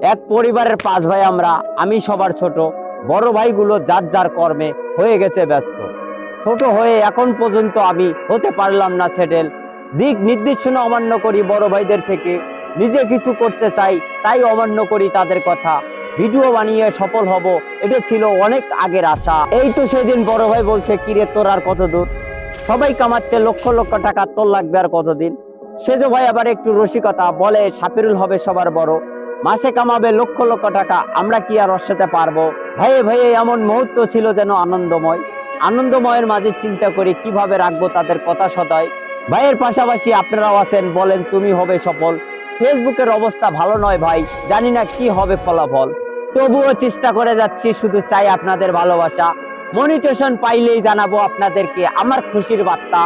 এক পরিবারের 5 ভাই আমরা, আমি সবার ছোট। বড় ভাইগুলো যার যার কর্মে হয়ে গেছে ব্যস্ত। ছোট হয়ে এখন পর্যন্ত আমি হতে পারলাম না সেটেল। দিক নির্দেশনা অমান্য করি বড় ভাইদের থেকে। নিজে কিছু করতে চাই, তাই অমান্য করি তাদের কথা। ভিডিও বানিয়ে সফল হব, এটা ছিল অনেক আগের আশা। এই তো সেদিন বড় ভাই বলছে, কিরে তোর আর কত দূর? সবাই কামাচ্ছে লক্ষ লক্ষ টাকা, তোর লাগবে আর কতদিন? সেজো ভাই আবার একটু রসিকতা বলে, সাফিরুল হবে সবার বড়, মাসে কামাবে লক্ষ লক্ষ টাকা, আমরা কি আর অসাতে পারবো? ভাইয়ে ভাইয়ে এমন মুহূর্ত ছিল যেন আনন্দময়। আনন্দময়ের মাঝে চিন্তা করি কিভাবে রাখবো তাদের কথা সদায়। ভাইয়ের পাশাপাশি আপনারাও আছেন, বলেন তুমি হবে সফল। ফেসবুকের অবস্থা ভালো নয় ভাই, জানি না কি হবে ফলাফল। তবুও চেষ্টা করে যাচ্ছি, শুধু চাই আপনাদের ভালোবাসা। মনিটেশন পাইলেই জানাবো আপনাদেরকে আমার খুশির বার্তা।